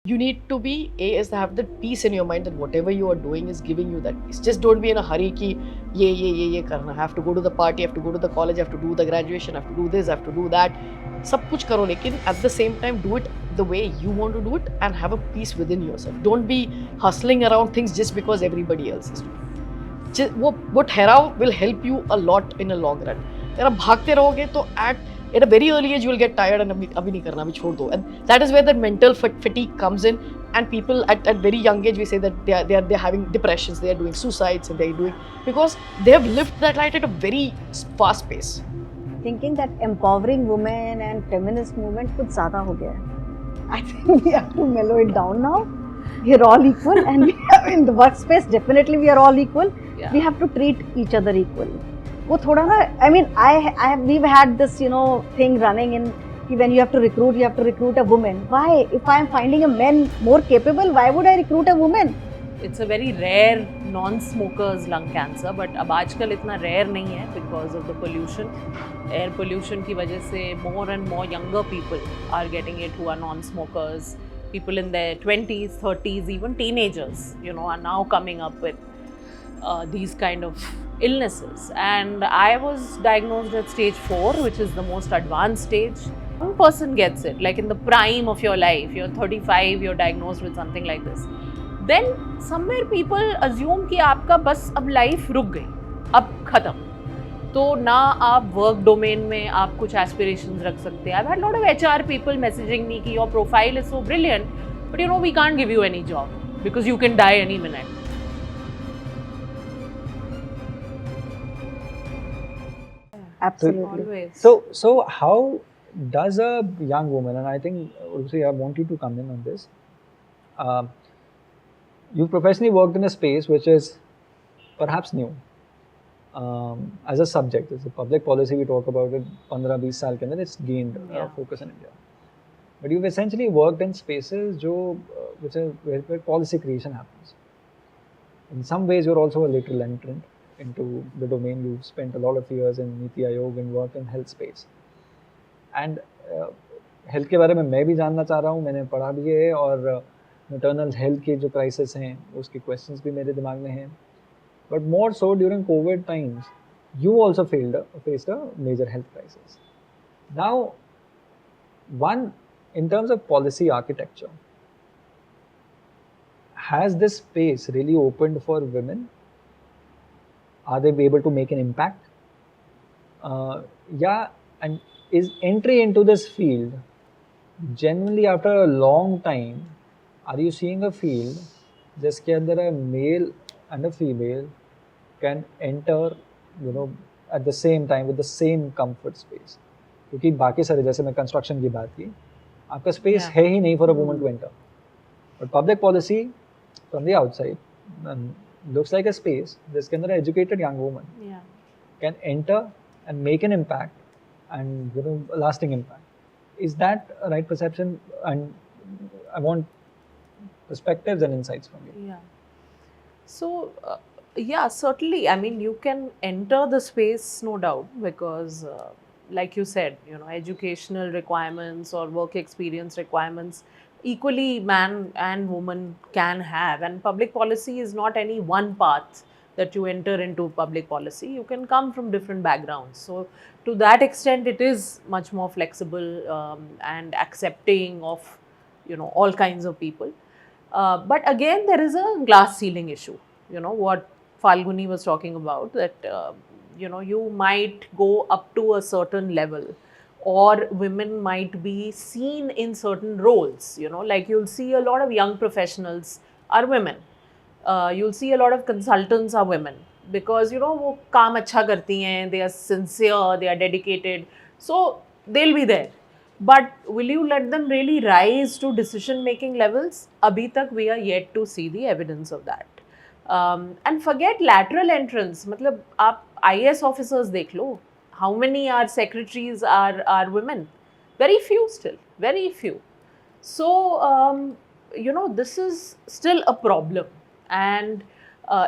you need to be is to have that peace in your mind that whatever you are doing is giving you that peace. Just don't be in a hurry ki ye karna, I have to go to the party, I have to go to the college, I have to do the graduation, I have to do this, I have to do that. सब कुछ करो, लेकिन at the same time do it the way you want to do it and have a peace within yourself. Don't be hustling around things just because everybody else is doing. वो ठहराव will help you a lot in a long run. अगर आप भागते रहोगे तो at a very early age you will get tired and अभी नहीं करना, अभी छोड़ दो. And that is where that mental fatigue comes in, and people at very young age we say that they're having depressions, they are doing suicides, and they're doing because they have lived that life at a very fast pace. Thinking that empowering women and feminist movement कुछ ज़्यादा हो गया है. I think we have to mellow it down now. We are all equal, and we have in the workspace definitely we are all equal. Yeah. We have to treat each other equally. वो थोड़ा ना, I mean, we've had this, you know, thing running in when you have to recruit a woman. Why? If I am finding a man more capable, why would I recruit a woman? It's a very rare non-smokers lung cancer, but अब आजकल इतना rare नहीं है because of the pollution. Air pollution की वजह से more and more younger people are getting it who are non-smokers. People in their 20s, 30s, even teenagers, you know, are now coming up with these kind of illnesses. And I was diagnosed at stage 4, which is the most advanced stage. One person gets it, like in the prime of your life, you're 35, you're diagnosed with something like this. Then somewhere people assume कि आपका बस अब life रुक गई, अब खत्म. तो ना आप वर्क डोमेन में आप कुछ एस्पिरेशंस रख सकते हैं. I've had a lot of HR people messaging me कि your profile is so brilliant, but you know we can't give you any job because you can die any minute. Absolutely. Always. So how does a young woman, and I think Urvashi, I want you to come in on this. You professionally worked in a space which is perhaps new. As a subject, as a public policy, we talk about it 15-20 साल के अंदर it's gained focus in India. But you've essentially worked in spaces which are where policy creation happens. In some ways, you're also a literal entrant into the domain. You've spent a lot of years in Niti Aayog and work in health space. And health के बारे में मैं भी जानना चाह रहा हूँ, मैंने पढ़ा भी है, और maternal health के जो crisis हैं उसके questions भी मेरे दिमाग में हैं. But more so during COVID times, you also faced a major health crisis. Now, one, in terms of policy architecture, has this space really opened for women? Are they able to make an impact? And is entry into this field, genuinely after a long time, are you seeing a field जिसके अंदर a male and a female can enter, you know, at the same time with the same comfort space? क्योंकि बाकी सारे, जैसे मैं construction की बात की, आपका स्पेस है ही नहीं for a woman to enter. But public policy from the outside looks like a space जिसके अंदर educated young woman can enter and make an impact and, you know, a lasting impact. Is that a right perception? And I want perspectives and insights from you. Yeah. So, yeah, certainly. I mean, you can enter the space, no doubt, because like you said, you know, educational requirements or work experience requirements, equally man and woman can have. And public policy is not any one path that you enter into public policy. You can come from different backgrounds. So, to that extent, it is much more flexible and accepting of, you know, all kinds of people. But again, there is a glass ceiling issue. You know, what Falguni was talking about, that, you know, you might go up to a certain level, or women might be seen in certain roles. You know, like you'll see a lot of young professionals are women. You'll see a lot of consultants are women, because, you know, वो काम अच्छा करती हैं, they are sincere, they are dedicated, so they'll be there. But will you let them really rise to decision making levels? Abhi tak we are yet to see the evidence of that. And forget lateral entrance. मतलब आप IAS officers देख लो. How many are secretaries are women? Very few still. Very few. So, you know, this is still a problem. And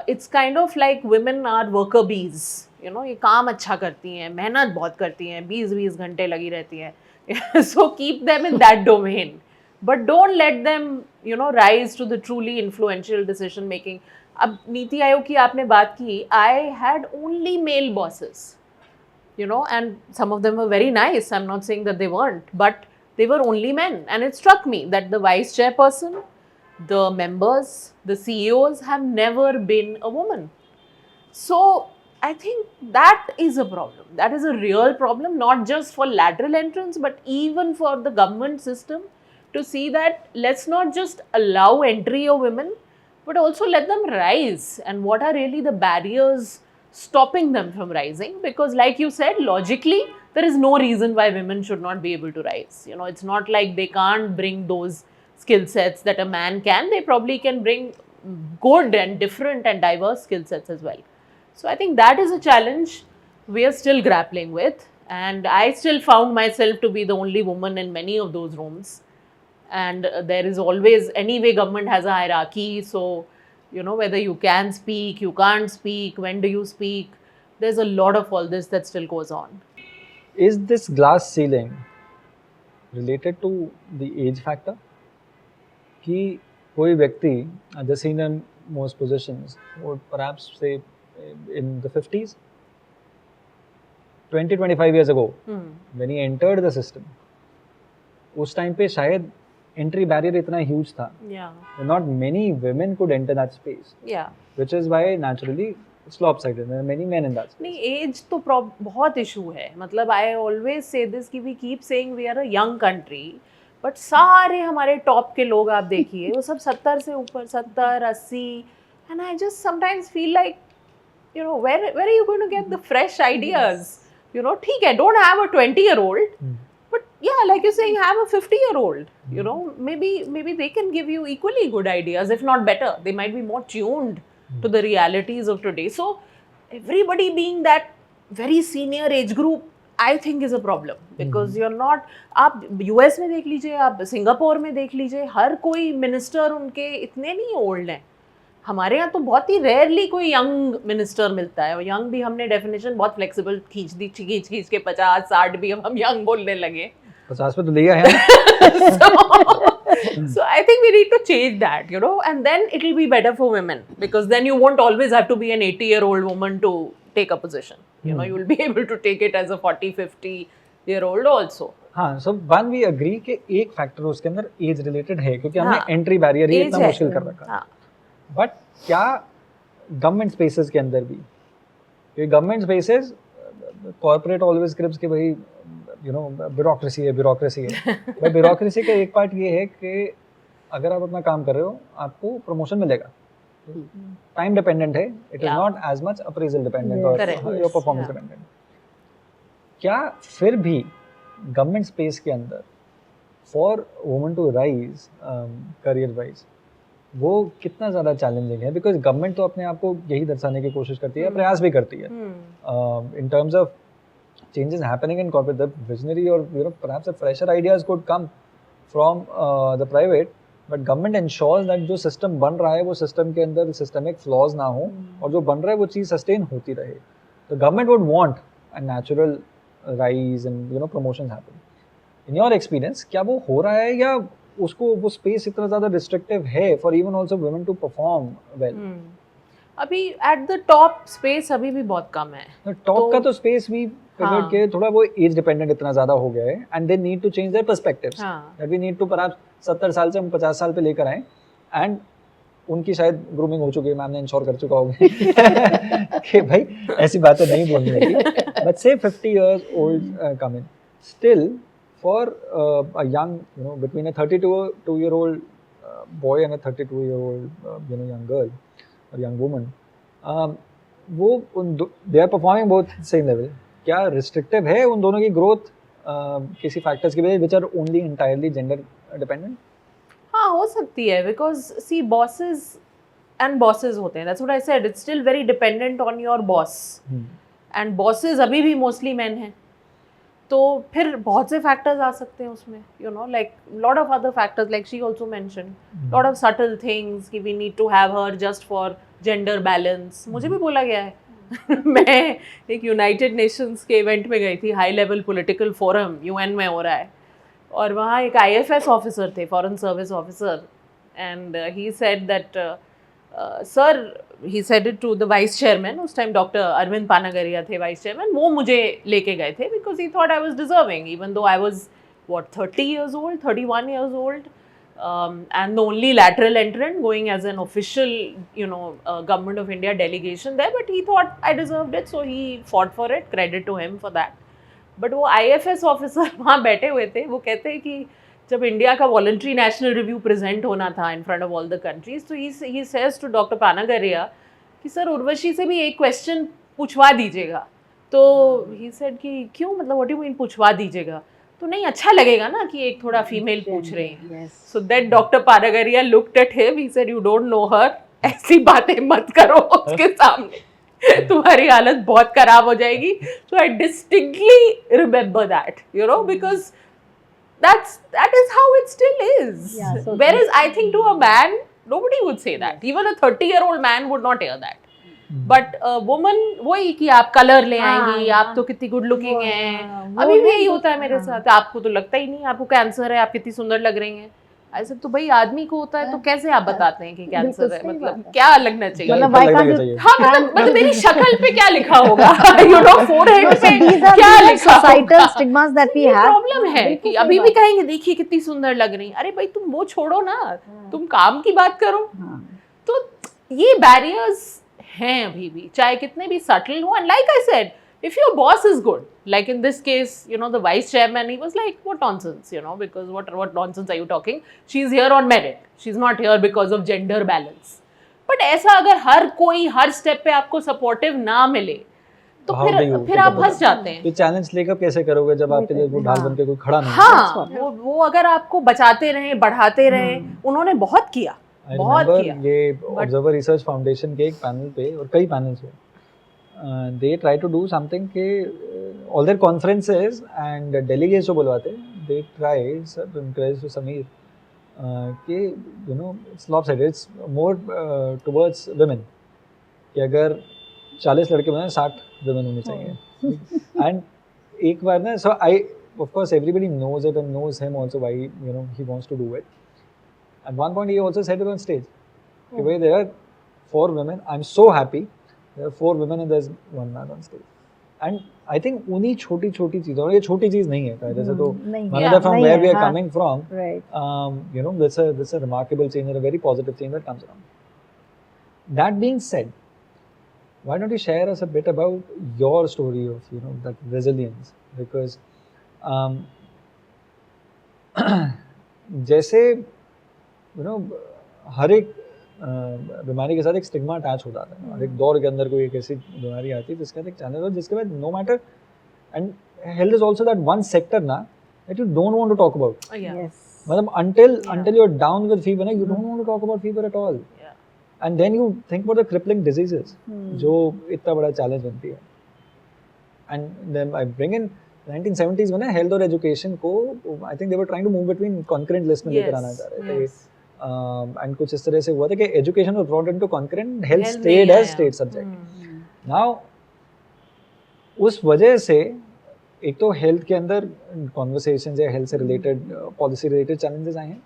it's kind of like women are worker bees. You know, ये काम अच्छा करती हैं, मेहनत बहुत करती हैं, 20-20 घंटे लगी रहती हैं. So keep them in that domain. but don't let them, you know, rise to the truly influential decision making. अब नीति आयोग की आपने बात की, I had only male bosses, you know, and some of them were very nice. I'm not saying that they weren't, but they were only men. And it struck me that the vice chairperson, the members, the CEOs have never been a woman. So I think that is a problem. That is a real problem, not just for lateral entrance, but even for the government system, to see that let's not just allow entry of women, but also let them rise. And what are really the barriers stopping them from rising? Because like you said, logically, there is no reason why women should not be able to rise. You know, it's not like they can't bring those skill sets that a man can. They probably can bring good and different and diverse skill sets as well. So I think that is a challenge we are still grappling with. And I still found myself to be the only woman in many of those rooms. And there is always, anyway, government has a hierarchy. So, you know, whether you can speak, you can't speak, when do you speak, there's a lot of all this that still goes on. Is this glass ceiling related to the age factor? कि कोई व्यक्ति at the senior most positions would perhaps say in the 50s, 20-25 years ago, when he entered the system, उस time पे शायद entry barrier इतना huge था. Yeah. Not many women could enter that space. Yeah. Which is why naturally it's lopsided. There are many men in that space. नहीं, age तो बहुत issue है. मतलब आई ऑलवेज से दिस कि we keep saying we are a young country, but सारे हमारे top के लोग आप देखिए वो सब 70 से ऊपर, 70, 80, and I just sometimes feel like, you know, where are you going to get the fresh ideas? You know, ठीक है, don't have a 20-year-old, but yeah, like you're saying, have a 50-year-old. You know, maybe they can give you equally good ideas, if not better. They might be more tuned to the realities of today. So everybody being that very senior age group, I think is a problem, because you're not. आप US में देख लीजिए, आप Singapore में देख लीजिए, हर कोई minister उनके इतने नहीं ओल्ड हैं. हमारे यहाँ तो बहुत ही रेयरली कोई यंग मिनिस्टर मिलता है, और यंग भी हमने डेफिनेशन बहुत फ्लेक्सिबल खींच के 50-60 भी हम यंग बोलने लगे. 50 पे तो लिया है. So I think we need to change that, you know, and then it will be better for women, because then you won't always have to be an 80-year-old woman to take a position. You know, you will be able to take it as a 40-50-year-old also. हाँ, so one we agree कि एक factor उसके अंदर age related है, क्योंकि हमने entry barrier ही इतना मुश्किल कर रखा है. बट क्या गवर्नमेंट स्पेसेस के अंदर भी, क्योंकि government spaces corporate always creeps के भाई यू नो ब्यूरोक्रेसी है भाई ब्यूरोक्रेसी का एक पार्ट ये है कि अगर आप अपना काम कर रहे हो आपको प्रमोशन मिलेगा, टाइम डिपेंडेंट है, it is not as much appraisal dependent और योर परफॉर्मेंस डिपेंडेंट. क्या फिर भी गवर्नमेंट स्पेस के अंदर for women to rise career wise वो कितना ज़्यादा चैलेंजिंग है? बिकॉज गवर्नमेंट तो अपने आप को यही दर्शाने की कोशिश करती है, प्रयास भी करती है in terms of changes happening in corporate. The visionary or perhaps the fresher ideas could come from the private, but government ensures that जो system बन रहा है वो system के अंदर systemic flaws ना हो, और जो बन रहा है वो चीज़ sustain होती रहे. The government would want a natural rise and promotions happen. In your experience, क्या वो हो रहा है, या उसको वो space इतना ज़्यादा restrictive है for even also women to perform well? अभी एट द टॉप स्पेस अभी भी बहुत कम है. टॉप का तो स्पेस भी फिगर के थोड़ा वो एज डिपेंडेंट इतना ज्यादा हो गया है, and they need to change their perspectives, that we need to perhaps 70 साल से हम 50 साल पे लेकर आए, एंड उनकी शायद ग्रूमिंग हो चुकी है, मैम ने इंश्योर कर चुका होगा कि भाई ऐसी बातें नहीं बोलनी है. बट से 50 years old come in still for a young between a 32-year-old boy and a 32-year-old young girl or young woman, वो they are performing both same level. क्या रिस्ट्रिक्टिव है उन दोनों की ग्रोथ किसी फैक्टर्स की वजह which are only entirely gender dependent? हाँ, हो सकती है, because see bosses and bosses होते हैं, that's what I said, it's still very dependent on your boss, and bosses अभी भी mostly men हैं, तो फिर बहुत से फैक्टर्स आ सकते हैं उसमें, you know, like lot of other factors, like she also mentioned lot of subtle things कि we need to have her just for gender balance. मुझे भी बोला गया है मैं एक यूनाइटेड नेशंस के इवेंट में गई थी, high level political forum UN में हो रहा है, और वहाँ एक IFS ऑफिसर थे, foreign service officer, and he said that sir, he said it to the vice chairman, उस टाइम डॉक्टर अरविंद पानागरिया थे वाइस चेयरमैन, वो मुझे लेके गए थे because he thought I was deserving even though I was what 30 years old, 31 years old, and the only lateral entrant going as an official, government of India delegation there, but he thought I deserved it, so he fought for it, credit to him for that. But वो IFS officer वहाँ बैठे हुए थे, वो कहते हैं कि जब इंडिया का वॉलंटरी नेशनल रिव्यू प्रेजेंट होना था in front of all the countries, तो ही सेज टू डॉक्टर पानागरिया कि सर उर्वशी से भी एक क्वेश्चन पूछवा दीजिएगा. तो ही सेड कि क्यों, मतलब व्हाट डू यू मीन पूछवा दीजिएगा, तो नहीं अच्छा लगेगा ना कि एक थोड़ा फीमेल पूछ रही है. So that doctor Panagariya looked at him, he said you don't know her, ऐसी बातें मत करो उसके सामने, तुम्हारी हालत बहुत खराब हो जाएगी. So I distinctly remember that, because that is how it still is. Yeah, so Whereas I think to a man, nobody would say that. Even a 30-year-old man would not hear that. But woman वही कि आप colour ले आएंगी, आप तो कितनी good looking हैं, अभी भी यही होता है मेरे साथ, आपको तो लगता ही नहीं, आपको कैंसर है, आप कितनी सुंदर लग रही हैं. ऐसे तो भाई आदमी को होता है, तो कैसे आप बताते हैं कि कैंसर है, मतलब क्या लगना चाहिए, मतलब हाँ मतलब मेरी शक्ल पे क्या लिखा होगा, फोरहेड पे क्या लिखा societal stigmas that we have. Problem है कि अभी भी कहेंगे देखिए कितनी सुंदर लग रही. अरे भाई तुम वो छोड़ो ना, तुम काम की बात करो. तो ये बैरियर्स हैं अभी भी, चाहे कितने भी सटल हो. And like I said, if your boss is good, like in this case, the vice chairman, he was like, what nonsense, because what nonsense are you talking? She's here on merit. She's not here because of gender balance. But ऐसा अगर हर कोई हर step पे आपको supportive ना मिले, तो फिर आप फंस जाते हैं. ये चैलेंज लेकर कैसे करोगे जब आपके लिए वो ढाल बन के कोई खड़ा नहीं? हाँ, वो अगर आपको बचाते रहे, बढ़ाते रहे, उन्होंने बहुत किया, बहुत किया. ये ऑब्जर्वर रिसर्च फाउंडेशन के एक पैनल पे और कई पैनल्स पे they try to do something कि all their conferences and delegates जो बुलवाते, they try, encourage to Sameer कि it's lopsided, it's more towards women कि अगर 40 लड़के बने 60 women होने चाहिए. And एक बार ना, so of course everybody knows it and knows him also why he wants to do it. At one point he also said it on stage कि भाई there are 4 women, I'm so happy there are 4 women and there's 1 man on stage. And I think उन्हीं छोटी छोटी चीज़ों, और ये छोटी चीज़ नहीं है जैसे तो Manada from where we are coming from, that's a remarkable change and a very positive change that comes around. That being said, why don't you share us a bit about your story of that resilience, because जैसे हर एक बीमारी के साथ एक stigma attach हो जाता है. हर एक दौर के अंदर कोई एक ऐसी बीमारी आती है जिसके बाद एक चैनल हो, जिसके बाद no matter, and health is also that one sector ना that you don't want to talk about. मतलब until you're down with fever ना, you don't want to talk about fever at all. And then you think about the crippling diseases जो इतना बड़ा challenge बनती है. And then I bring in 1970s में ना health और एजुकेशन को, I think they were trying to move between concurrent list में लेकर आना चाह रहे थे. And कुछ इस तरह से हुआ था कि education was brought into concurrent, health stayed as state subject. Now उस वजह से एक तो हेल्थ के अंदर कॉन्वर्सेशंस या हेल्थ से रिलेटेड पॉलिसी रिलेटेड चैलेंजेस आए हैं,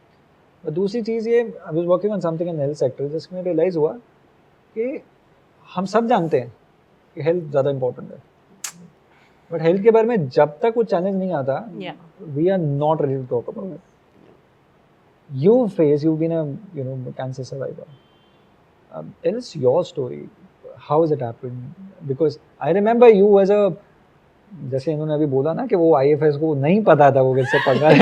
और दूसरी चीज़ ये, I was working on something in health sector जिसमें रियलाइज़ हुआ कि हम सब जानते हैं कि हेल्थ ज़्यादा इंपॉर्टेंट है, बट हेल्थ के बारे में जब तक वो चैलेंज नहीं आता, we are not ready to talk about it. You've been a cancer survivor. Tell us your story. How has it happened? Because I remember you as a, जैसे इन्होंने अभी बोला ना कि वो IFS को नहीं पता था वो किससे पढ़ना है.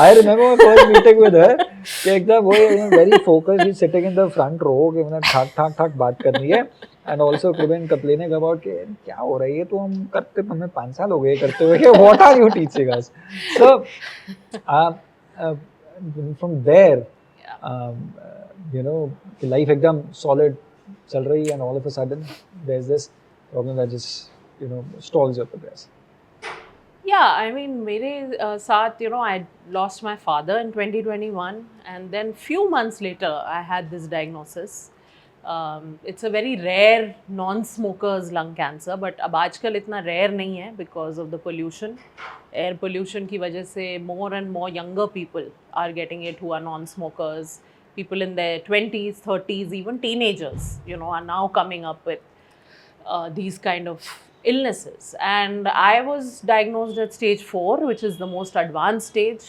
I remember my first meeting with her कि एकदम वो very focused, she's sitting in the front row कि उन्हें ठाक बात करनी है, and also been complaining about कि क्या हो रहा है ये तो हम करते, हमें 5 साल हो गए करते हुए, कि what are you teaching us? So from there, life एकदम solid चल रही है, and all of a sudden there's this problem that just stalls your progress. Yeah, I mean मेरे साथ I lost my father in 2021, and then few months later I had this diagnosis. It's a very rare non-smokers lung cancer, but अब आजकल इतना rare नहीं है because of the pollution. Air pollution की वजह से more and more younger people are getting it who are non-smokers. People in their 20s, 30s, even teenagers, you know, are now coming up with these kind of illnesses. And I was diagnosed at stage 4, which is the most advanced stage.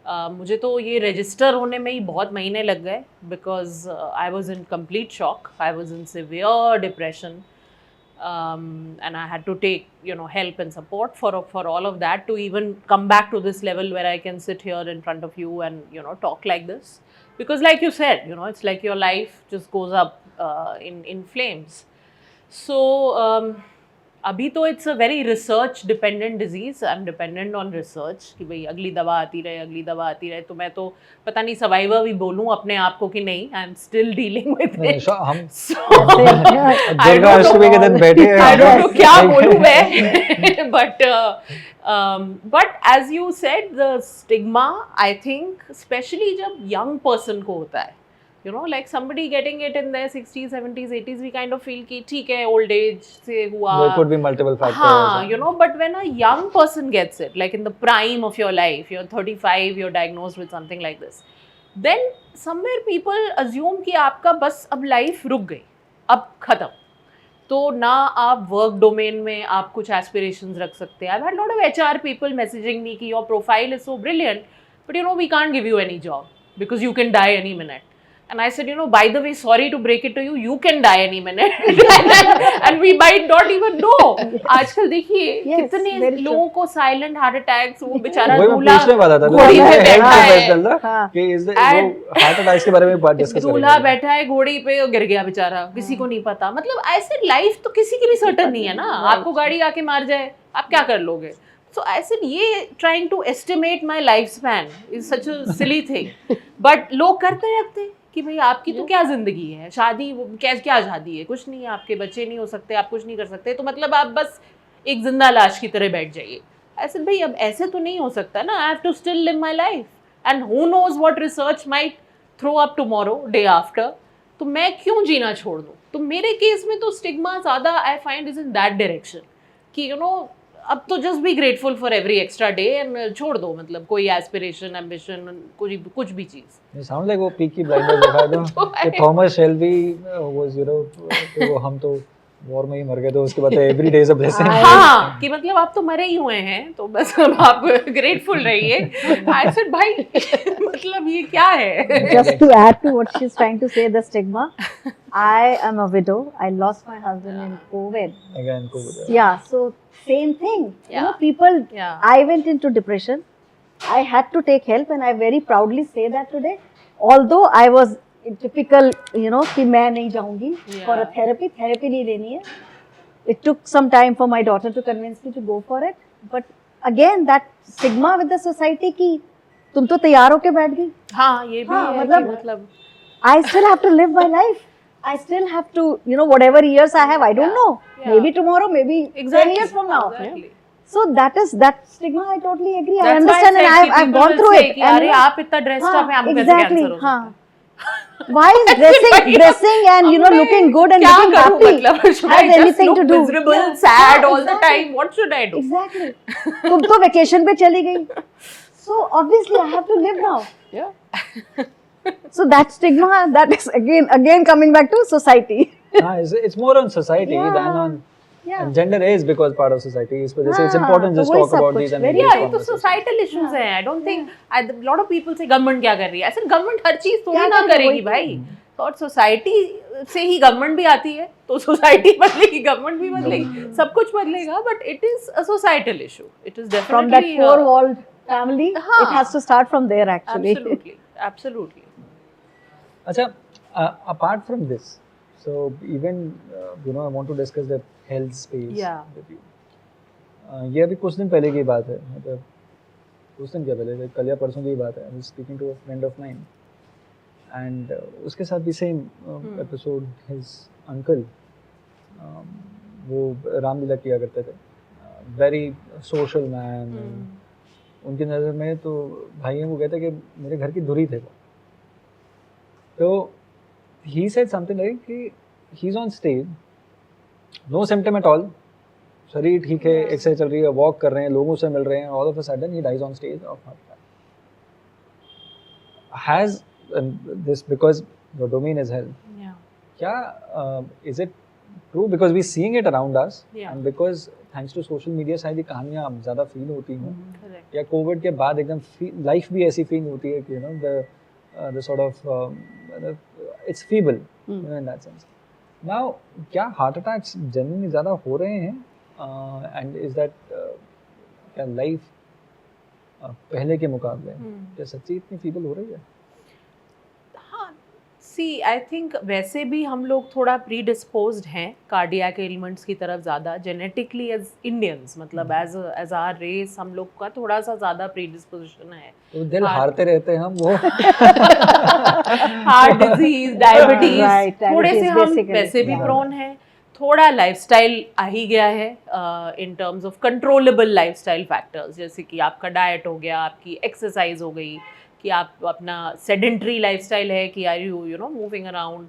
मुझे तो ये register होने में ही बहुत महीने लग गए because I was in complete shock, I was in severe depression, and I had to take, you know, help and support for all of that to even come back to this level where I can sit here in front of you and, you know, talk like this. Because like you said, you know, it's like your life just goes up in flames. So अभी तो it's a very research dependent disease. I am dependent on research कि भाई अगली दवा आती रहे. तो मैं तो पता नहीं सर्वाइवर भी बोलूं अपने आप को कि नहीं, I am still dealing with it. हम आई दुर्गाष्टमी के दिन बैठे हैं, आई डोंट नो क्या बोलूं मैं. But as you said the stigma, I think specially जब यंग पर्सन को होता है, you know, like somebody getting it in their 60s, 70s, 80s, we kind of feel कि ठीक है old age से हुआ. There could be multiple factors. हाँ, you know, but when a young person gets it, like in the prime of your life, you're 35, you're diagnosed with something like this, then somewhere people assume कि आपका बस अब life रुक गई, अब खत्म. तो ना आप work domain में आप कुछ aspirations रख सकते हैं. I've had a lot of HR people messaging me कि your profile is so brilliant, but you know, we can't give you any job because you can die any minute. And I said, you know, by the way, sorry to break it to you, you can die any minute. And we might not even know. आजकल देखिए कितने लोगों को silent heart attacks, वो बेचारा दूल्हा घोड़ी पे बैठा है कि हार्ट अटैक्स के बारे में बात डिस्कस करेंगे. दूल्हा बैठा है घोड़ी पे और गिर गया बेचारा, किसी को नहीं पता. मतलब ऐसे लाइफ तो किसी की भी सर्टन नहीं है ना. आपको गाड़ी आके मार जाए, आप क्या कर लोगे? So I said, ये trying to estimate my lifespan is such a silly thing. But लोग करते रखते कि भाई आपकी तो क्या जिंदगी है, शादी क्या शादी है, कुछ नहीं है, आपके बच्चे नहीं हो सकते, आप कुछ नहीं कर सकते, तो मतलब आप बस एक जिंदा लाश की तरह बैठ जाइए. ऐसे भाई अब ऐसे तो नहीं हो सकता ना. I have to still live my life and who knows what research might throw up tomorrow, day after. तो मैं क्यों जीना छोड़ दूँ? तो मेरे केस में तो स्टिग्मा ज़्यादा I find is in that direction कि यू नो, अब तो just be grateful for every extra day and छोड़ दो, मतलब कोई एस्पिरेशन, एम्बिशन, कुछ भी चीज. ये साउंड लाइक वो पीकी ब्लाइंडर्स देखा था कि Thomas Shelby was, you know, वो हम तो वॉर में ही मर गए, तो उसके बाद every day is a blessing. हाँ, कि मतलब आप तो मरे ही हुए हैं, तो बस अब आप ग्रेटफुल रहिए. आई सेड भाई मतलब ये क्या है? Just to add to what she's trying to say, the stigma. I am a widow. I lost my husband in COVID. Again, COVID. Yeah, so same thing. You know, Yeah. people. Yeah. I went into depression. I had to take help, and I very proudly say that today. Although I was typical, you know, कि मैं नहीं जाऊंगी for a therapy. Therapy नहीं लेनी है. It took some time for my daughter to convince me to go for it. But again, that stigma with the society की तुम तो तैयार होके बैठ गई. हाँ, ये भी है कि मतलब I still have to live my life. I still have to, you know, whatever years I have, I don't know. Yeah. Maybe tomorrow, maybe 10 years from now. Exactly. So that stigma. I totally agree. I That's why understand, said and कि I've people gone will through say it. कि अरे आप इतना dressed up हैं, आपको कैसे exactly. Cancer हो सकता है? Why is dressing and, you know, looking good and क्या looking करूं, happy मतलब should I has just anything look to do? miserable, Yeah. sad Yeah, all the exactly. time? What should I do? Exactly. तुम तो vacation पे चली गई. So obviously I have to live now. Yeah. So that stigma, that is again coming back to society. It's more on society than on. Yeah. And gender is because part of society. इस वजह से it's हाँ, important तो just वही talk सब about कुछ these and very- engage Yeah, ये तो conversation. सोसाइटल इश्यूज हैं. I don't think lot of people से गवर्नमेंट क्या कर रही है. ऐसे गवर्नमेंट हर चीज थोड़ी क्या ना कर रही है, करेगी वही भाई. और सोसाइटी से ही गवर्नमेंट भी आती है, तो सोसाइटी बदलेगी, गवर्नमेंट भी बदलेगी, सब कुछ बदलेगा. But it is a societal issue. It is From that definitely four-walled family, हाँ. it has to start from there actually. Absolutely. अच्छा, apart from this, so even you know, I want to discuss the health space with you. ये अभी कुछ दिन पहले की बात है, मतलब कुछ दिन क्या पहले, कल या परसों की बात है. I was speaking to a friend of mine and उसके साथ भी same episode. His uncle, वो रामलीला किया करते थे, very social man. उनकी नज़र में तो भाई हैं, वो कहते कि मेरे घर की धुरी थे वो. तो he said something like कि he's on stage, no symptom at all, शरीर ठीक है, एक्सरसाइज चल रही है, वॉक कर रहे हैं, लोगों से मिल रहे हैं, all of a sudden he dies on stage of heart attack. Has this, because your domain is health, Yeah. क्या is it true, because we seeing it around us, Yeah. and because thanks to social media शायद ये कहानियाँ अब ज़्यादा feel होती हैं, Correct. या Covid के बाद एकदम लाइफ भी ऐसी फील होती है कि you know the sort of it's feeble, you know, in that sense. Now क्या हार्ट अटैक्स जनरली ज़्यादा हो रहे हैं, and is that क्या लाइफ पहले के मुकाबले क्या सच्ची इतनी फीबल हो रही है? हाँ, सी आई थिंक वैसे भी हम लोग थोड़ा प्री डिस्पोज्ड हैं कार्डियक एलिमेंट्स की तरफ ज़्यादा जेनेटिकली एज इंडियंस, मतलब एज आर रेस हम लोग का थोड़ा सा ज़्यादा प्री डिस्पोजिशन है. तो दिल हारते रहते हैं हम वो हार्ट डिजीज, डायबिटीज, Right, थोड़े से diabetes हम basically. वैसे भी Yeah. प्रोन है. थोड़ा लाइफस्टाइल आ ही गया है in terms of controllable lifestyle factors, जैसे कि आपका डाइट हो गया, आपकी एक्सरसाइज हो गई, कि आप अपना सेडेंट्री लाइफस्टाइल है कि are you no moving around.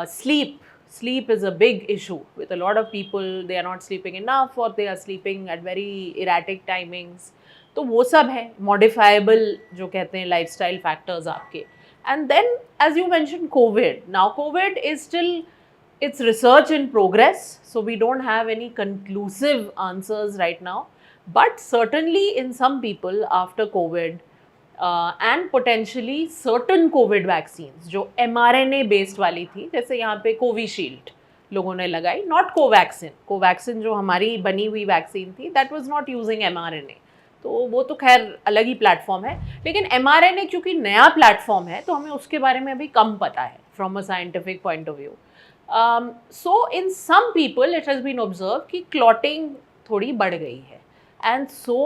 Sleep is a big issue with a lot of people. They are not sleeping enough और they are sleeping at very erratic timings. तो वो सब है मॉडिफाइबल जो कहते हैं लाइफस्टाइल फैक्टर्स आपके. And then as you mention Covid, now Covid is still, it's research in progress, so we don't have any conclusive answers right now, but certainly in some people after COVID and potentially certain COVID vaccines जो mRNA based वाली थी, जैसे यहाँ पे Covishield लोगों ने लगाई, not Covaxin जो हमारी बनी हुई वैक्सीन थी, that was not using mRNA. तो वो तो खैर अलग ही प्लेटफॉर्म है, लेकिन mRNA क्योंकि नया प्लेटफॉर्म है तो हमें उसके बारे में अभी कम पता है from a scientific point of view. So in some people it has been observed कि clotting थोड़ी बढ़ गई है, and so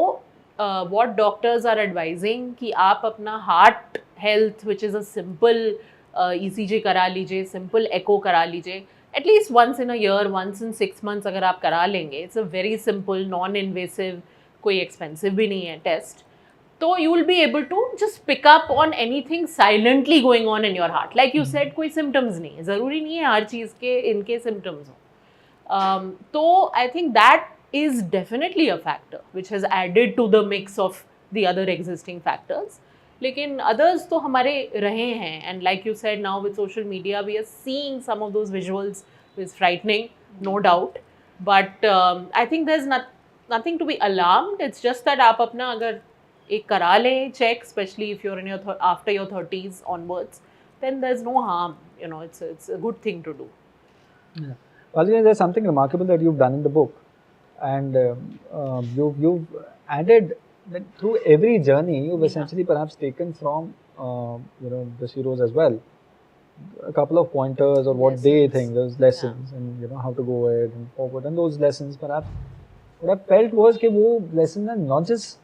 what doctors are advising कि आप अपना heart health which is a simple ECG करा लीजिए, simple echo करा लीजिए, at least once in a year, once in 6 months अगर आप करा लेंगे, it's a very simple non-invasive, कोई expensive भी नहीं है test, तो you will be able to just pick up on anything silently going on in your heart. Like you said, कोई symptoms नहीं है, ज़रूरी नहीं है हर चीज़ के इनके symptoms हों. तो I think that is definitely a factor which has added to the mix of the other existing factors. लेकिन others तो हमारे रहे हैं, and like you said, now with social media we are seeing some of those visuals, which is frightening, no doubt. But I think there's nothing to be alarmed. It's just that आप अपना अगर एक करा लें check, especially if you're in your after your 30s onwards, then there's no harm. You know, it's a good thing to do. Yeah. Valina, there's something remarkable that you've done in the book, and you've added that through every journey you've essentially perhaps taken from you know the heroes as well a couple of pointers or what they think, those lessons, and you know how to go ahead and forward, and those lessons perhaps what I felt was कि वो lessons are not just,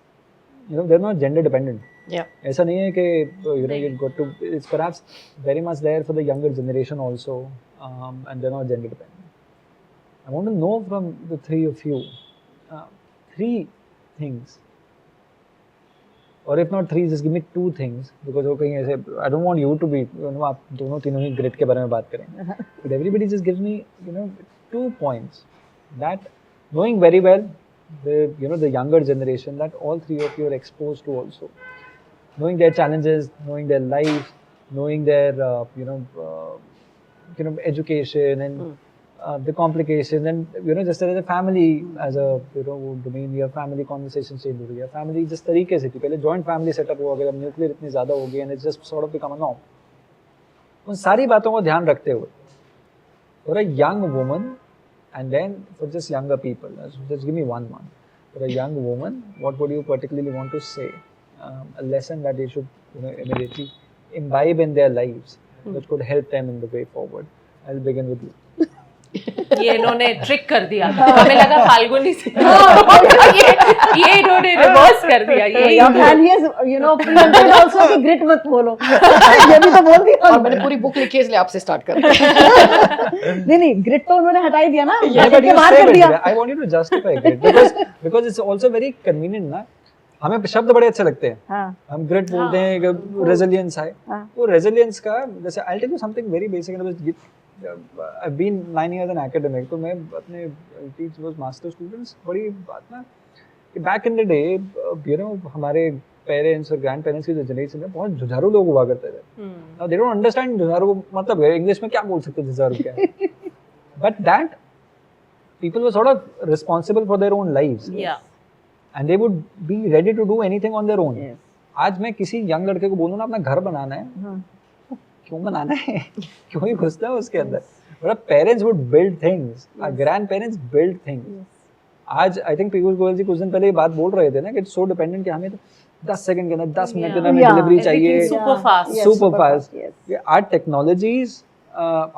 you know, they're not gender dependent. Yeah. ऐसा नहीं है कि you know you've got to, it's perhaps very much there for the younger generation also, and they're not gender dependent. I want to know from the three of you, 3 things, or if not 3, just give me 2 things, because वो कहीं ऐसे, I don't want you to be, you know, आप दोनों तीनों ही grit के बारे में बात करेंगे, but everybody just gives me, you know, 2 points that knowing very well the, you know, the younger generation that all 3 of you are exposed to also, knowing their challenges, knowing their life, knowing their you know education and the complications, and you know just as a family, as a you know domain, your family conversation change हो रही है, family जिस तरीके से थी पहले joint family setup हुआ, अगर न्यूक्लियर इतनी ज़्यादा हो गई and it's just sort of become a norm, उन सारी बातों को ध्यान रखते हुए for a young woman, and then for just younger people, just give me one. For a young woman, what would you particularly want to say, a lesson that they should, you know, immediately imbibe in their lives, which could help them in the way forward? I'll begin with you. ये इन्होंने trick कर दिया, हमें लगा फाल्गुनी से ये इन्होंने reverse कर दिया. ये and he has, you know, preempted also कि grit मत बोलो. ये भी तो बोल दिया. और मैंने पूरी बुक लिखी है इसलिए आपसे स्टार्ट कर नहीं grit तो उन्होंने हटा ही दिया ना. Yeah, but you बाहर say कर it, दिया. I want you to justify it because it's also very convenient, ना, हमें शब्द बड़े अच्छे लगते हैं, हाँ हम ग्रिट बोलते हैं, रेजिलियंस है, हाँ वो रेजिलियंस का जैसे I tell you something very basic, I been 9 years an academic, तो मैं अपने टीच वाज मास्टर स्टूडेंट्स, बड़ी बात ना कि back in the day you know हमारे पेरेंट्स और ग्रैंड पेरेंट्स की जो जनरेशन है बहुत जुझारू लोग हुआ करते थे। नाउ दे डोंट अंडरस्टैंड जुझारू मतलब इंग्लिश में क्या बोल सकते जुझारू क्या है, but that people were sort of responsible for their own lives Yeah. and they would be ready to do anything on their own. yes आज मैं किसी यंग लड़के को बोलूँ ना अपना घर बनाना है, हाँ क्यों बनाना है क्यों ही घुसता है उसके अंदर, but parents would build things, our grand parents build things. आज आई थिंक पीयूष गोयल जी कुछ दिन पहले ये बात बोल रहे थे ना कि इट्स सो डिपेंडेंट कि हमें तो 10 सेकंड के अंदर 10 मिनट के अंदर Yeah. डिलीवरी Everything चाहिए, super fast. Yes, super fast. yes ये our technologies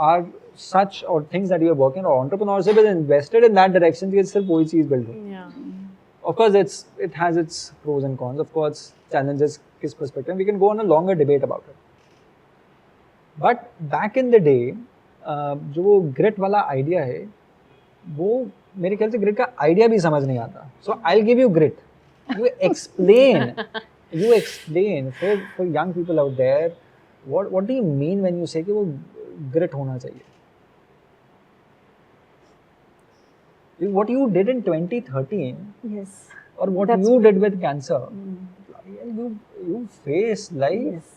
are such or things that you are working or entrepreneurship is invested in that direction कि सिर्फ वही चीज बिल्ड हो। Yeah. Of course, it has its pros and cons. Of course, challenges किस perspective. We can go on a longer debate about it. But back in the day, जो grit वाला idea है, वो मेरे ख्याल से grit का idea भी समझ नहीं आता. So I'll give you grit. You explain for young people out there, what do you mean when you say कि वो grit होना चाहिए? What you did in 2013 yes or what That's you did with cancer, you face life yes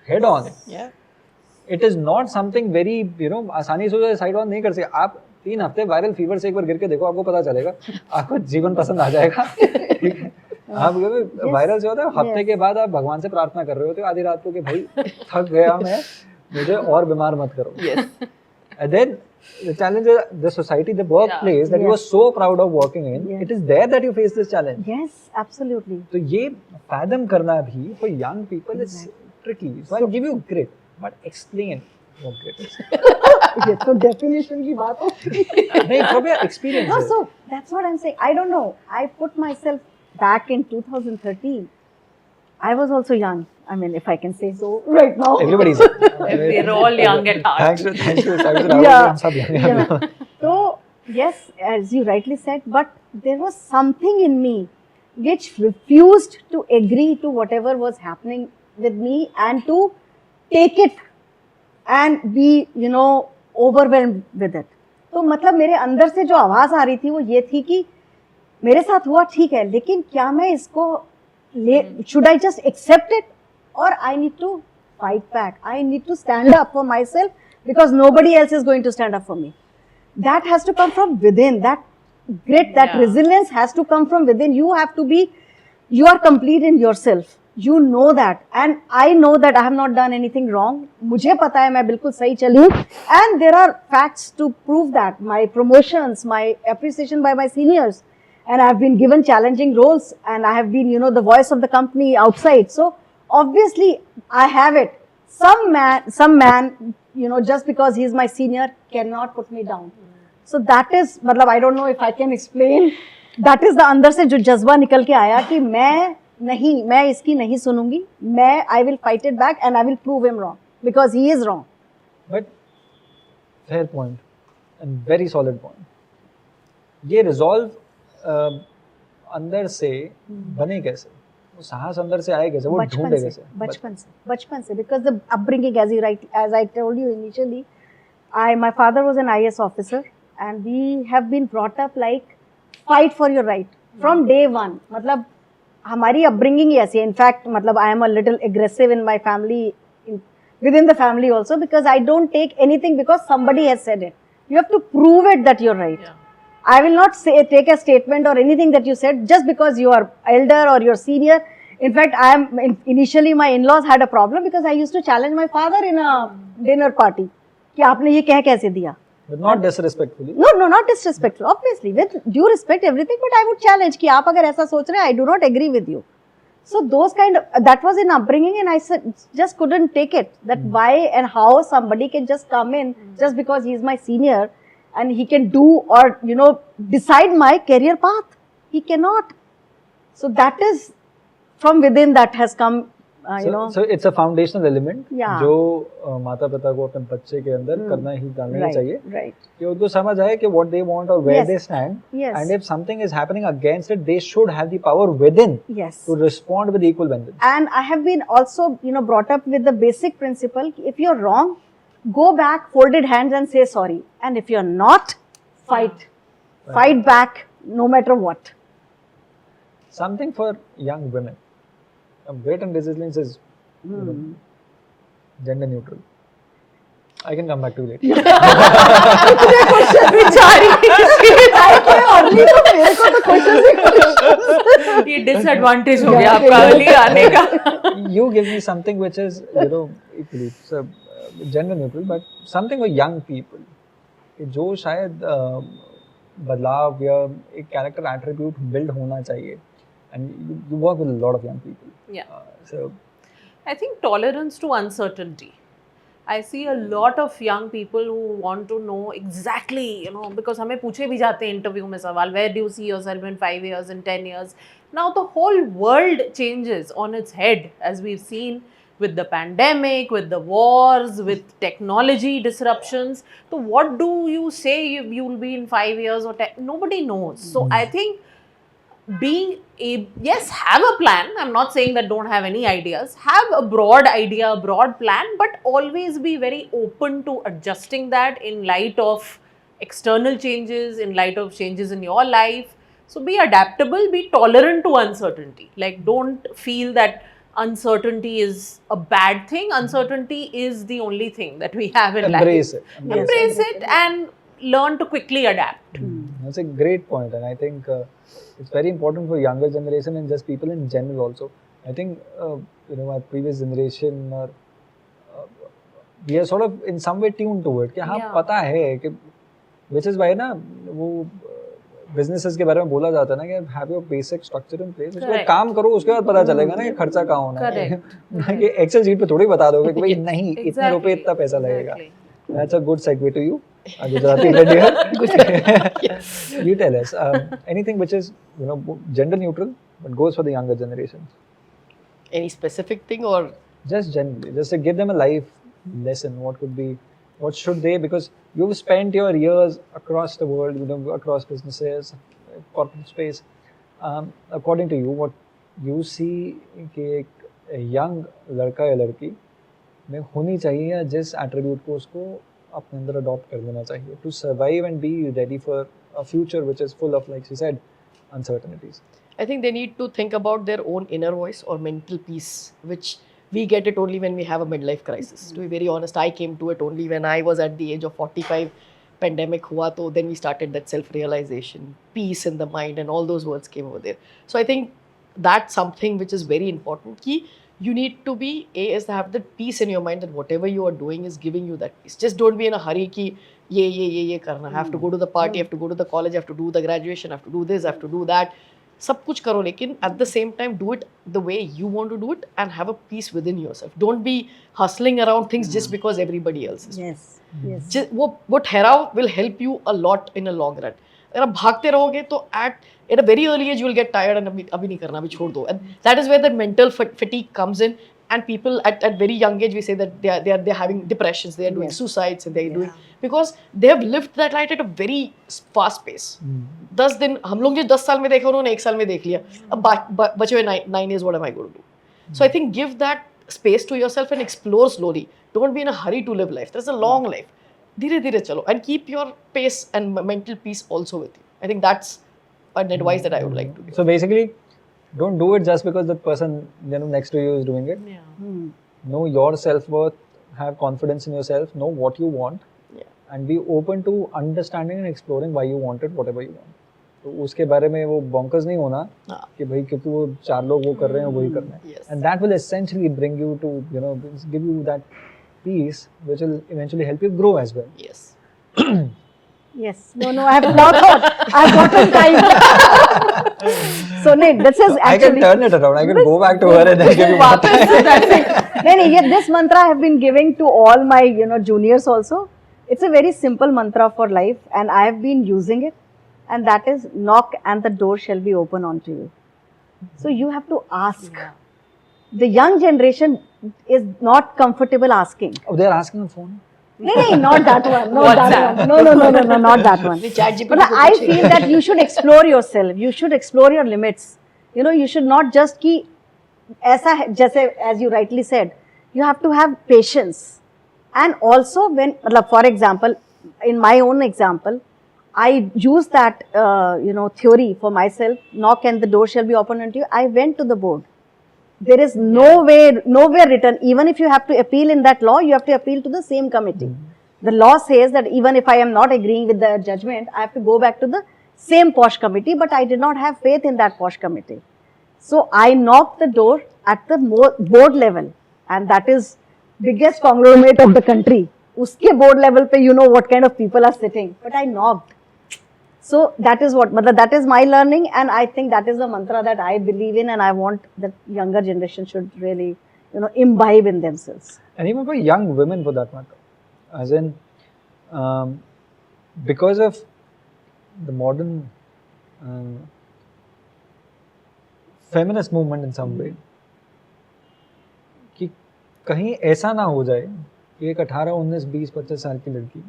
head on. Yeah. It is not something very आसानी से side on नहीं कर सकते आप। 3 हफ्ते वायरल फीवर से एक बार गिर के देखो, आपको पता चलेगा, आपको जीवन पसंद आ जाएगा। ठीक है, आप वायरल से होता है, हफ्ते के बाद आप भगवान से प्रार्थना कर रहे होते हो आधी रात को कि भाई थक गया मैं, मुझे और बीमार मत करो। Yes. And then the challenge is the society, the workplace that you are so proud of working in, Yes. it is there that you face this challenge. yes absolutely तो ये fathom करना भी for young people is tricky. So I'll give you grit, but explain what grit is. ये तो definition की बात हो। नहीं, from your experience. No, so that's what I'm saying. I don't know. I put myself back in 2013. I was also young. I mean, if I can say so right now. Everybody's. We're all young at heart. Thanks to Rahul, Yeah. हम सब young हैं। Yeah. So yes, as you rightly said, but there was something in me which refused to agree to whatever was happening with me and to take it and be, overwhelmed with it. तो मतलब मेरे अंदर से जो आवाज़ आ रही थी वो ये थी कि मेरे साथ हुआ ठीक है, लेकिन क्या मैं इसको should I just accept it or I need to fight back? I need to stand up for myself because nobody else is going to stand up for me. That has to come from within. That grit, that Yeah. resilience has to come from within. You are complete in yourself. You know that, and I know that I have not done anything wrong. मुझे पता है मैं बिल्कुल सही चली हूँ, and there are facts to prove that. My promotions, my appreciation by my seniors, and I have been given challenging roles, and I have been, the voice of the company outside. So obviously I have it. Some man, just because he is my senior, cannot put me down. So that is, मतलब I don't know if I can explain. That is the अंदर से जो जज्बा निकल के आया कि मैं इसकी नहीं सुनूंगी, I will fight it back and I will prove him wrong because he is wrong. But fair point and very solid point. ये resolve अंदर से बने कैसे? वो साहस अंदर से आए कैसे? वो ढूंढे कैसे? बचपन से because the upbringing, as I told you initially, my father was an IS officer and we have been brought up like fight for your right from day one. मतलब हमारी upbringing ही ऐसी है. In fact, मतलब I am a little aggressive in my family, within the family also, because I don't take anything because somebody has said it. You have to prove it that you're right. Yeah. I will not take a statement or anything that you said just because you are elder or you're senior. In fact, initially my in-laws had a problem because I used to challenge my father in a dinner party. कि आपने ये कह कैसे दिया? But not disrespectfully. No, not disrespectful. Obviously, with due respect, everything. But I would challenge कि आप अगर ऐसा सोच रहे हैं, I do not agree with you. So those that was in upbringing, and I just couldn't take it. That why and how somebody can just come in just because he is my senior and he can do or decide my career path. He cannot. So that is from within that has come you know. So it's a foundational element Yeah. जो माता पिता को अपने बच्चे के अंदर करना ही डालना ही चाहिए Right. कि उनको समझ आए कि what they want or where Yes. they stand, Yes. and if something is happening against it, they should have the power within Yes. to respond with equal vengeance. And I have been also, brought up with the basic principle: if you're wrong, go back, folded hands, and say sorry. And if you're not, fight, fight back, no matter what. Something for young women. Weight and resilience is gender neutral. I can come back to you later. ये disadvantage हो गया आपका early आने का. You give me something which is, equally so, gender neutral, but something for young people. कि जो शायद बदलाव या एक कैरेक्टर एट्रीब्यूट बिल्ड होना चाहिए. And you work with a lot of young people. Yeah. So I think tolerance to uncertainty. I see a lot of young people who want to know exactly, because हमें पूछे भी जाते हैं interview में सवाल, where do you see yourself in 5 years, in 10 years? Now the whole world changes on its head, as we've seen with the pandemic, with the wars, with technology disruptions. So what do you say you will be in 5 years or 10? Nobody knows. So I think yes, have a plan. I'm not saying that don't have any ideas. Have a broad idea, a broad plan, but always be very open to adjusting that in light of external changes, in light of changes in your life. So be adaptable, be tolerant to uncertainty. Like, don't feel that uncertainty is a bad thing. Uncertainty is the only thing that we have in embrace life. it. Embrace it and learn to quickly adapt. That's a great point, and I think it's very important for younger generation and just people in general also. I think our previous generation we are sort of in some way tuned to it कि हाँ पता है कि which is why ना वो businesses के बारे में बोला जाता है ना कि have your basic structure in place. उसके बाद काम करो, उसके बाद पता चलेगा ना कि खर्चा कहाँ होना है. कि Excel sheet पे थोड़ी बता दोगे कि भाई नहीं इतने रुपए इतना पैसा लगेगा. That's a good segue to you. Gujarati lady here. You tell us anything which is gender neutral but goes for the younger generations. Any specific thing or just generally, just to give them a life lesson? What should they? Because you've spent your years across the world, across businesses, corporate space. According to you, what you see कि a young लड़का या लड़की में होनी चाहिए या जिस attribute को उसको अपने अंदर adopt कर लेना चाहिए to survive and be ready for a future which is full of, like she said, uncertainties. I think they need to think about their own inner voice or mental peace, which we get it only when we have a midlife crisis. To be very honest, I came to it only when I was at the age of 45. Pandemic hua, to then we started that self-realization, peace in the mind, and all those words came over there. So I think that's something which is very important. Ki you need to be is to have that peace in your mind that whatever you are doing is giving you that peace. Just don't be in a hurry ki ye karna. I have to go to the party, I have to go to the college, I have to do the graduation, I have to do this, I have to do that. सब कुछ करो लेकिन at the same time do it the way you want to do it and have a peace within yourself. Don't be hustling around things just because everybody else is. Yes. वो ठहराव will help you a lot in a long run. अगर आप भागते रहोगे तो at a very early age you will get tired and अभी नहीं करना, अभी छोड़ दो. And that is where the mental fatigue comes in. And people at very young age, we say that they're having depressions, they are doing suicides, and they're doing because they have lived that life at a very fast pace. 10 दिन हम लोग जो 10 साल में देखा उन्होंने 1 साल में देख लिया. अब बचे हुए 9 years, what am I going to do? So I think give that space to yourself and explore slowly. Don't be in a hurry to live life. There's a long life. धीरे धीरे चलो and keep your pace and mental peace also with you. I think that's an advice that I would like to give. So basically, don't do it just because that person next to you is doing it. Know your self-worth, have confidence in yourself, know what you want, and be open to understanding and exploring why you want it, whatever you want. तो उसके बारे में वो bonkers नहीं होना कि भाई क्योंकि वो 4 लोग वो कर रहे हैं वही करना है. And that will essentially bring you to give you that peace which will eventually help you grow as well. Yes. Yes. No, I have now thought. I've gotten time. So, Nate, this is actually... I can turn it around. I can go back to her and then give you more time. No, this mantra I have been giving to all my, juniors also. It's a very simple mantra for life and I have been using it. And that is, knock and the door shall be open unto you. So, you have to ask. the young generation is not comfortable asking. Oh, they're asking on phone. No, not that one. Not that WhatsApp. one. No, not that one. नहीं, ChatGPT But को I पूछेंगे। feel that you should explore yourself. You should explore your limits. You know, you should not just कि ऐसा है जैसे as you rightly said, you have to have patience. And also when मतलब for example, in my own example, I use that theory for myself. Knock and the door shall be opened unto you. I went to the board. There is nowhere written. Even if you have to appeal in that law, you have to appeal to the same committee. The law says that even if I am not agreeing with the judgment, I have to go back to the same posh committee. But I did not have faith in that posh committee. So I knocked the door at the board level, and that is biggest conglomerate of the country. Uske board level pe you know what kind of people are sitting. But I knocked. So that is that is my learning, and I think that is the mantra that I believe in, and I want that younger generation should really, imbibe in themselves. And even for young women for that matter. As in, because of the modern feminist movement in some way, कि कहीं ऐसा ना हो जाए कि एक 18, 19, 20, 25 साल की लड़की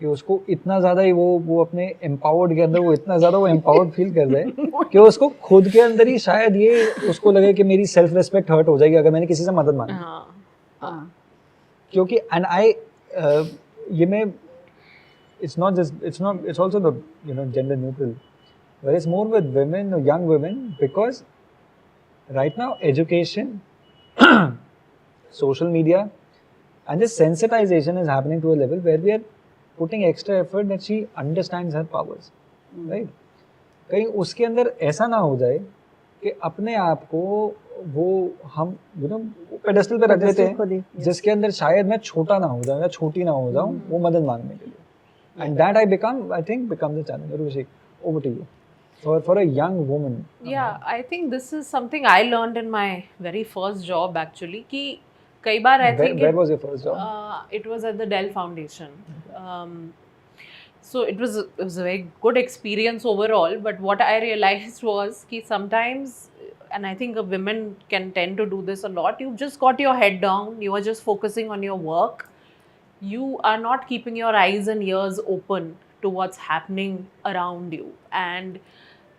कि उसको इतना ज़्यादा ही वो अपने एम्पावर्ड के अंदर वो इतना ज़्यादा वो एम्पावर्ड फील कर जाए कि उसको खुद के अंदर ही शायद ये उसको लगे कि मेरी सेल्फ रिस्पेक्ट हर्ट हो जाएगी अगर मैंने किसी से मदद मांगी। क्योंकि एंड आई ये मैं it's also the gender neutral, but it's more with women or young women, because right now education, social media, and this sensitization is happening to a level where we are putting extra effort that she understands her powers, right? कहीं उसके अंदर ऐसा ना हो जाए कि अपने आप को वो हम पेडेस्टल पे रख लेते हैं जिसके अंदर शायद मैं छोटा ना हो जाऊं या छोटी ना हो जाऊं वो मदद मांगने के लिए, and that I think becomes a challenge. Urvashi, over to you. For a young woman. Yeah, I think this is something I learned in my very first job actually. कि कई बार I think where was your first job? It was at the Dell Foundation. So it was a very good experience overall. But what I realized was कि sometimes, and I think women can tend to do this a lot, you've just got your head down, you are just focusing on your work. You are not keeping your eyes and ears open to what's happening around you. And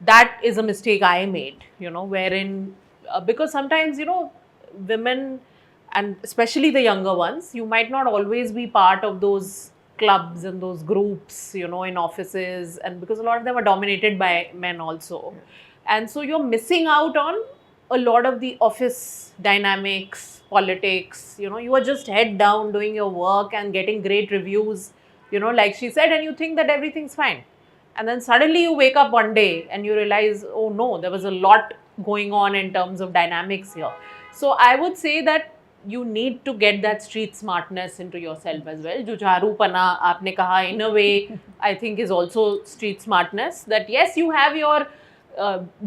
that is a mistake I made, wherein, because sometimes, women, and especially the younger ones, you might not always be part of those clubs and those groups, in offices, and because a lot of them are dominated by men also. And so you're missing out on a lot of the office dynamics, politics, you are just head down doing your work and getting great reviews, like she said, and you think that everything's fine. And then suddenly you wake up one day and you realize, oh no, there was a lot going on in terms of dynamics here. So I would say that you need to get that street smartness into yourself as well. Jujarupana, aapne kaha, in a way, I think is also street smartness. That yes, you have your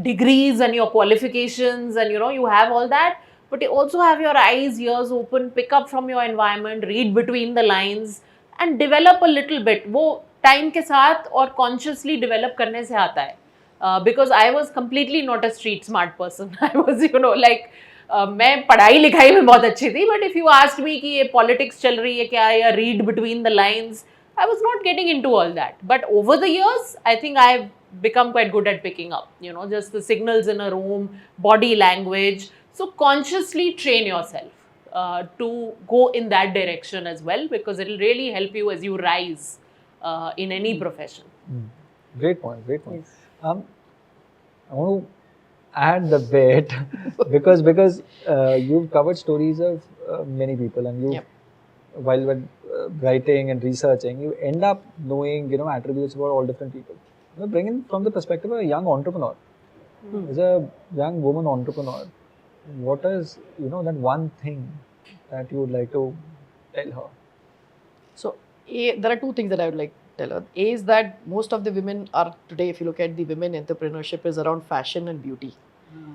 degrees and your qualifications and you have all that, but you also have your eyes, ears open, pick up from your environment, read between the lines and develop a little bit. वो time के साथ और consciously develop करने से आता है. Because I was completely not a street smart person. I was मैं पढ़ाई लिखाई में बहुत अच्छी थी, but if you asked me कि ये politics चल रही है क्या या read between the lines, I was not getting into all that. But over the years, I think I've become quite good at picking up, just the signals in a room, body language. So consciously train yourself to go in that direction as well, because it will really help you as you rise in any profession. Great point. Yes. I want to add the bit because you've covered stories of many people, and you, while writing and researching, you end up knowing attributes about all different people. Bringing from the perspective of a young entrepreneur, as a young woman entrepreneur, what is that one thing that you would like to tell her? So there are two things that I would like to tell her. A is that most of the women are today, if you look at the women entrepreneurship, is around fashion and beauty.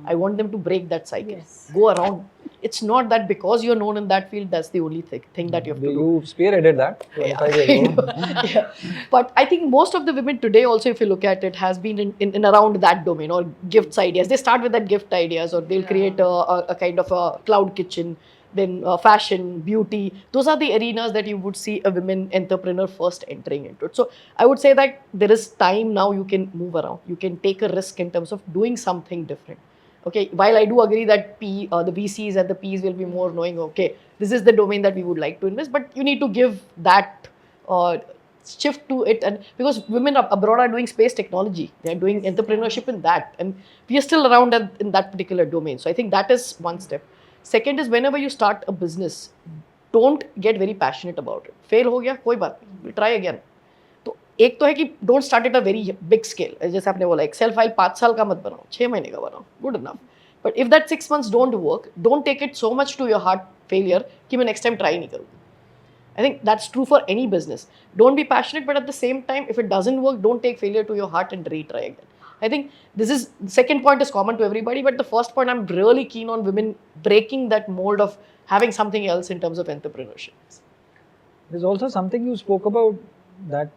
I want them to break that cycle. Yes. Go around. It's not that because you're known in that field, that's the only thing that you have to do. You spearheaded that 25 years ago. Yeah. But I think most of the women today also, if you look at it, has been in around that domain or gifts ideas. They start with that gift ideas, or they'll create a kind of a cloud kitchen, then fashion, beauty. Those are the arenas that you would see a women entrepreneur first entering into it. So I would say that there is time now you can move around. You can take a risk in terms of doing something different. Okay, while I do agree that the VCs and the Ps will be more knowing, okay, this is the domain that we would like to invest, but you need to give that shift to it. And because women abroad are doing space technology, they are doing entrepreneurship in that, and we are still around in that particular domain. So I think that is one step. Second is, whenever you start a business, don't get very passionate about it. Fail हो गया कोई बात नहीं, try again. तो एक तो है कि don't start at a very big scale, जैसे आपने बोला एक्सेल फाइल 5 साल का मत बनाओ, 6 महीने का बनाओ, good enough. But if that 6 months don't work, don't take it so much to your heart failure कि मैं नेक्स्ट टाइम ट्राई नहीं करूँगी. I think that's true for any business. Don't be passionate, but at the same time, if it doesn't work, don't take failure to your heart and retry again. I think this is, the second point is common to everybody, but the first point, I'm really keen on women breaking that mold of having something else in terms of entrepreneurship. There's also something you spoke about, that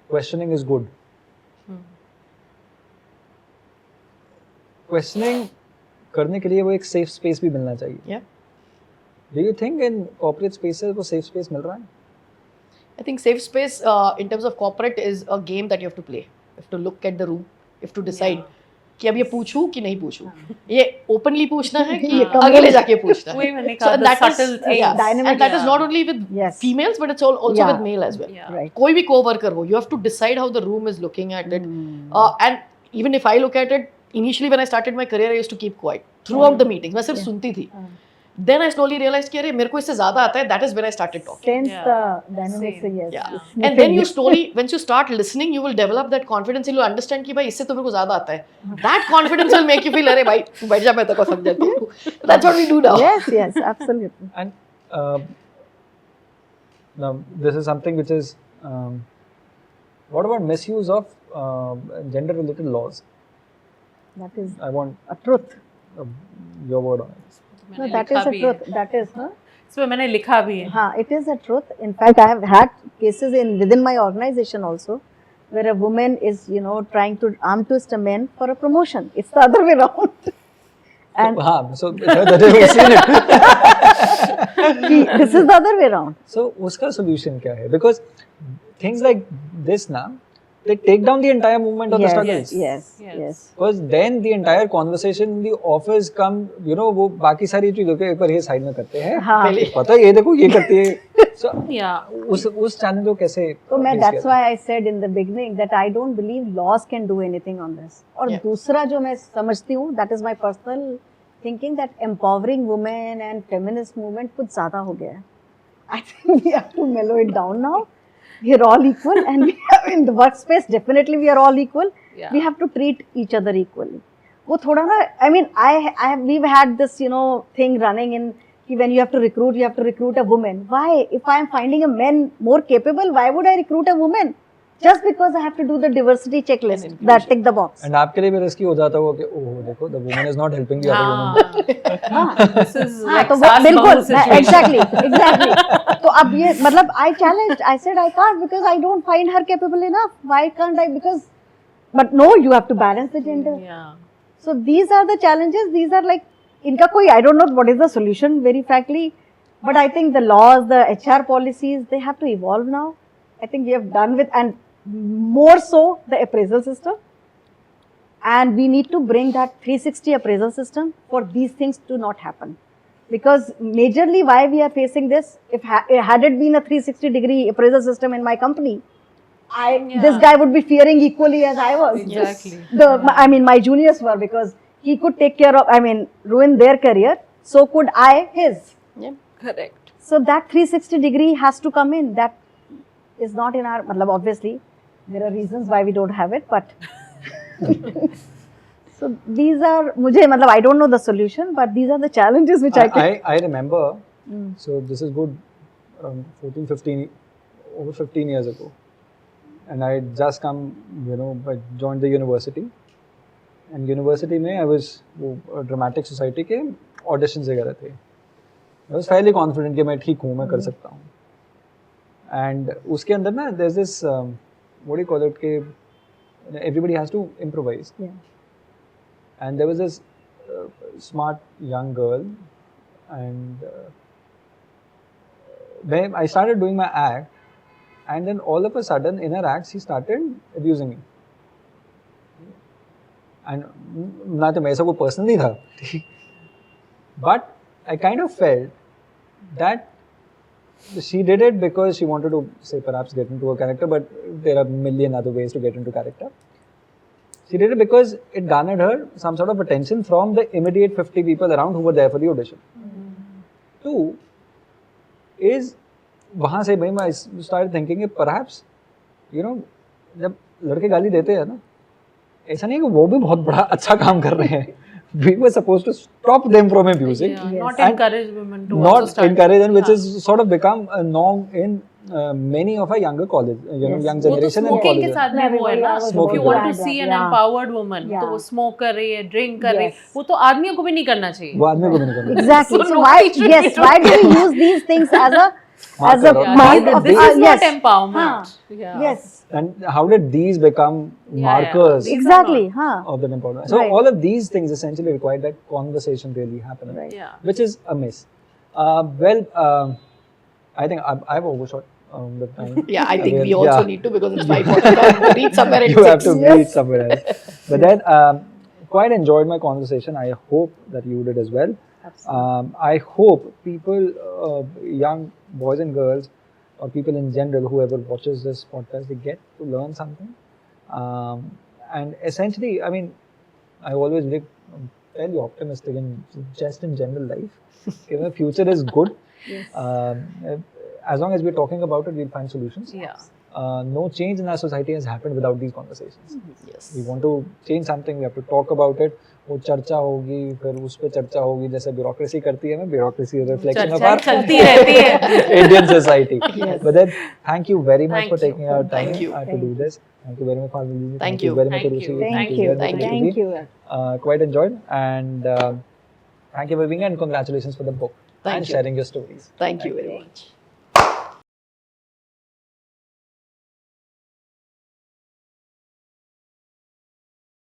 questioning is good. Questioning करने के लिए वो एक safe space भी मिलना चाहिए. Yeah. Do you think in corporate spaces वो safe space मिल रहा है? I think safe space in terms of corporate is a game that you have to play. You have to look at the room. You have to decide कि अब ये पूछूं कि नहीं पूछूं. ये openly पूछना है कि अगले जाके पूछना है. वही मैंने So कहा, the that is, subtle things. yeah, Dynamic, and that is not only with Yes. females, but it's also Yeah. with male as well. Yeah. Right. कोई भी co-worker हो, you have to decide how the room is looking at it. And even if I look at it, initially when I started my career, I used to keep quiet throughout the meetings. मैं सिर्फ सुनती थी. Then I slowly realized कि अरे मेरे को इससे ज़्यादा आता है. That is when I started talking. Sense Yeah. the dynamics, Same. yes. Yeah. It's And then you sniffing. slowly, once you start listening, you will develop that confidence. You'll understand कि भाई इससे तो मेरे को ज़्यादा आता है. That confidence will make you feel अरे भाई तू बैठ जा मैं तेरे को समझाती हूँ. That's what we do now. Yes, yes, absolutely. And now this is something which is what about misuse of gender related laws? That is I want a truth. your word on it. No, मैंने that लिखा is a भी truth. है. That is, huh? इसमें मैंने लिखा भी है. हाँ, it is a truth. In fact, I have had cases within my organization also, where a woman is, trying to arm twist a man for a promotion. It's the other way around. And So that we've seen it. this is the other way around. So उसका solution क्या है? Because things like this now, they take down the entire movement of the struggles. Yes, Yes. yes. Because then the entire conversation in the office come, वो बाकी सारी चीजों के एक बार ये साइड में करते हैं. हाँ. पता है ये देखो ये करती है. So Yeah. उस चैलेंज को कैसे? So face that's किया? why I said in the beginning that I don't believe laws can do anything on this. और Yeah. दूसरा जो मैं समझती हूँ, that is my personal thinking, that empowering women and feminist movement कुछ ज़्यादा हो गया है. I think we have to mellow it down now. We are all equal, and we have in the workspace definitely we are all equal. Yeah. We have to treat each other equally. वो थोड़ा ना, I mean, we've had this thing running in कि when you have to recruit a woman. Why? If I am finding a man more capable, why would I recruit a woman? Just because I have to do the diversity checklist, And that tick the box. And आपके लिए भी risky हो जाता होगा कि ओह देखो the woman is not helping the other woman. हाँ. This is हाँ, like तो वो सास बिल्कुल बहू situation. exactly. तो अब ये मतलब I challenged. I said I can't because I don't find her capable enough. Why can't I? Because, but no, you have to balance the gender. Yeah. So these are the challenges. These are like इनका कोई, I don't know what is the solution very frankly, but I think the laws, the HR policies, they have to evolve now. I think we have done with, and more so the appraisal system. And we need to bring that 360 appraisal system for these things to not happen. Because majorly why we are facing this, if had it been a 360-degree appraisal system in my company, this guy would be fearing equally as I was. Exactly. I mean, my juniors were, because he could take care of, ruin their career, so could I his. Yeah. Correct. So that 360-degree has to come in. That is not in our, obviously, there are reasons why we don't have it, but so these are, I don't know the solution, but these are the challenges which I think. I remember, so this is good, 14, 15, over 15 years ago. And I had just come, I joined the university. And university में I was वो dramatic society के auditions वगैरह थे. I was Fairlie confident कि मैं ठीक हूँ, मैं कर सकता हूँ. एंड उसके अंदर ना there is this what do you call it के everybody has to improvise. Yeah. And there was this smart young girl, and when I started doing my act, and then all of a sudden in her act she started abusing me. And ना तो मेरे से कोई personal नहीं था, but I kind of felt that she did it because she wanted to say perhaps get into a character, but there are a million other ways to get into character. She did it because it garnered her some sort of attention from the immediate 50 people around who were there for the audition. Two is वहाँ से भाई मैं started thinking कि perhaps you know जब लड़के गाली देते हैं ना, ऐसा नहीं है कि वो भी बहुत बड़ा अच्छा काम कर रहे हैं. We were supposed to stop them from abusing. Yeah, not And encourage women to also not start. encourage them, which Yeah. has sort of become a norm in many of our younger college, Yes. young वो तो generation and smoking के colleges. साथ मैं भी भी वो है वही ना. I was If about you to want to add see that, an yeah. empowered woman, Yeah. तो वो स्मोक कर रही है, ड्रिंक कर रही है, Yes. वो तो आदमियों को भी नहीं करना चाहिए. वो आदमी को भी नहीं करना. Exactly. So So, nobody why? should be Yes. Why do we use these things as a Marker of- mark Yeah, of this is not yes. empowerment. Yeah. Yes. And how did these become Yeah, markers These are Exactly. not- Huh. of that empowerment? So Right. all of these things essentially require that conversation really happening, Right. Yeah. which is a miss. I think I've overshot the time. Yeah, I think Again, we also yeah. need to, because it's 5:45. Reach somewhere at You have 6. to meet somewhere else. But then, quite enjoyed my conversation. I hope that you did as well. I hope people, young boys and girls, or people in general, whoever watches this podcast, they get to learn something. And essentially, I mean, I always live fairly optimistic in just in general life. Okay, the future is good. Yes. As long as we're talking about it, we'll find solutions. Yeah. No change in our society has happened without these conversations. Yes. We want to change something, we have to talk about it. वो चर्चा होगी, फिर उस पे चर्चा होगी, जैसे bureaucracy करती है ना, bureaucracy is a reflection of चर्चा our चलती रहती है. Indian society. But then, thank you very much Thank for you. taking our time Thank you. to do this. Thank you very much, Falguni. Thank you you. very much, Thank Urushi. you. Thank Thank you. you. Thank Thank you. Quite enjoyed, and thank you for being here, and congratulations for the book Thank and you. sharing your stories. Thank you very much.